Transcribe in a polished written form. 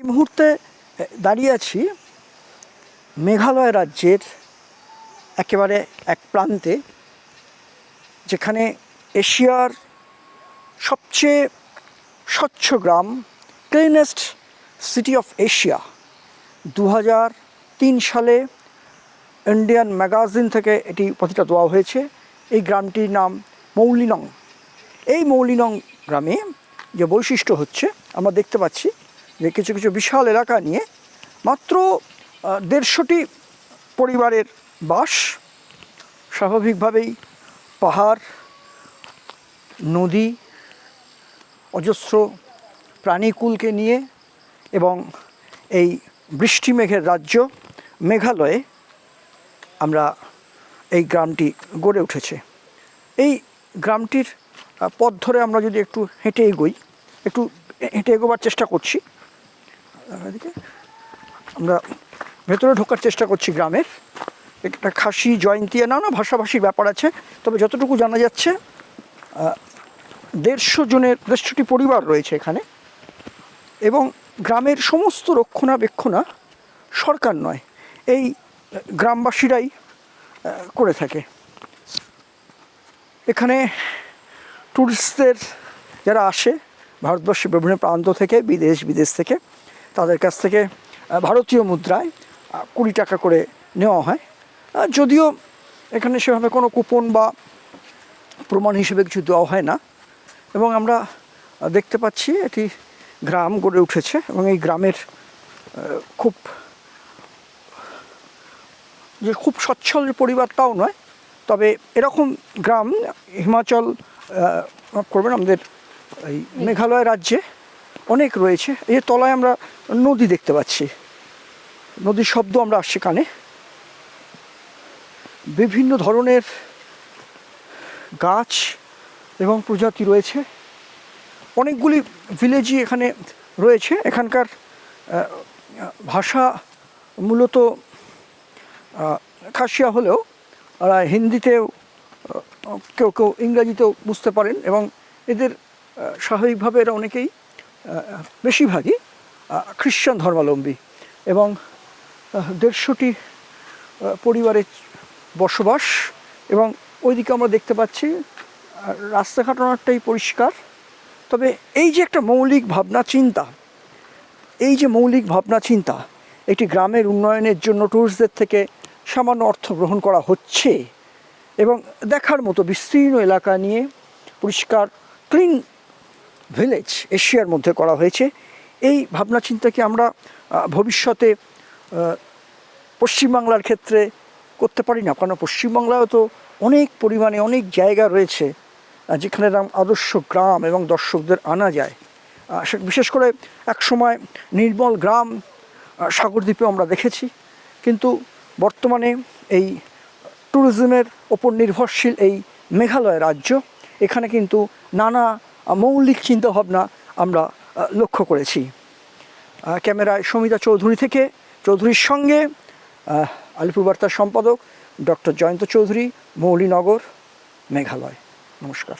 এই মুহূর্তে দাঁড়িয়ে আছি মেঘালয় রাজ্যের একেবারে এক প্রান্তে, যেখানে এশিয়ার সবচেয়ে স্বচ্ছ গ্রাম, ক্লিনেস্ট সিটি অফ এশিয়া 2003 সালে ইন্ডিয়ান ম্যাগাজিন থেকে এটি উপাধিটা দেওয়া হয়েছে। এই গ্রামটির নাম মৌলিনং। এই মৌলিনং গ্রামে যে বৈশিষ্ট্য হচ্ছে, আমরা দেখতে পাচ্ছি যে কিছু কিছু বিশাল এলাকা নিয়ে মাত্র 150টি পরিবারের বাস। স্বাভাবিকভাবেই পাহাড়, নদী, অজস্র প্রাণীকুলকে নিয়ে এবং এই বৃষ্টি মেঘের রাজ্য মেঘালয়ে আমরা এই গ্রামটি গড়ে উঠেছে। এই গ্রামটির পথ ধরে আমরা যদি একটু হেঁটে এগোবার চেষ্টা করছি, এদিকে আমরা ভেতরে ঢোকার চেষ্টা করছি গ্রামের। একটা খাসি, জয়ন্তিয়া, নানা ভাষাভাষীর ব্যাপার আছে, তবে যতটুকু জানা যাচ্ছে 150টি পরিবার রয়েছে এখানে, এবং গ্রামের সমস্ত রক্ষণাবেক্ষণা সরকার নয়, এই গ্রামবাসীরাই করে থাকে। এখানে ট্যুরিস্টদের যারা আসে ভারতবর্ষের বিভিন্ন প্রান্ত থেকে, বিদেশ থেকে, তাদের কাছ থেকে ভারতীয় মুদ্রায় 20 টাকা করে নেওয়া হয়। যদিও এখানে সেভাবে কোনো কুপন বা প্রমাণ হিসেবে কিছু দেওয়া হয় না। এবং আমরা দেখতে পাচ্ছি এটি গ্রাম গড়ে উঠেছে, এবং এই গ্রামের খুব সচ্ছল পরিবার তাও নয়, তবে এরকম গ্রাম হিমাচল করবেন আমাদের এই মেঘালয় রাজ্যে অনেক রয়েছে। এই তলায় আমরা নদী দেখতে পাচ্ছি, নদীর শব্দ আমরা আসছে কানে। বিভিন্ন ধরনের গাছ এবং প্রজাতি রয়েছে, অনেকগুলি ভিলেজই এখানে রয়েছে। এখানকার ভাষা মূলত খাসিয়া হলেও হিন্দিতেও কেউ ইংরাজিতেও বুঝতে পারেন, এবং এদের স্বাভাবিকভাবে এরা অনেকেই বেশিরভাগই খ্রিশ্চান ধর্মাবলম্বী, এবং 150টি পরিবারের বসবাস। এবং ওইদিকে আমরা দেখতে পাচ্ছি রাস্তাঘাট অনেকটাই পরিষ্কার। তবে এই যে একটা মৌলিক ভাবনা চিন্তা, একটি গ্রামের উন্নয়নের জন্য ট্যুরিস্টদের থেকে সামান্য অর্থ গ্রহণ করা হচ্ছে, এবং দেখার মতো বিস্তীর্ণ এলাকা নিয়ে পরিষ্কার ক্লিন ভিলেজ এশিয়ার মধ্যে করা হয়েছে। এই ভাবনা চিন্তাকে আমরা ভবিষ্যতে পশ্চিমবাংলার ক্ষেত্রে করতে পারি না, কারণ পশ্চিমবাংলায় তো অনেক পরিমাণে অনেক জায়গা রয়েছে যেখানে আদর্শ গ্রাম এবং দর্শকদের আনা যায়। বিশেষ করে একসময় নির্মল গ্রাম সাগরদ্বীপে আমরা দেখেছি, কিন্তু বর্তমানে এই ট্যুরিজমের ওপর নির্ভরশীল এই মেঘালয় রাজ্য, এখানে কিন্তু নানা মৌলিক চিন্তাভাবনা আমরা লক্ষ্য করেছি। ক্যামেরায় সমিতা চৌধুরীর সঙ্গে আলিপুর বার্তার সম্পাদক ডক্টর জয়ন্ত চৌধুরী, মৌলিনগর, মেঘালয়। নমস্কার।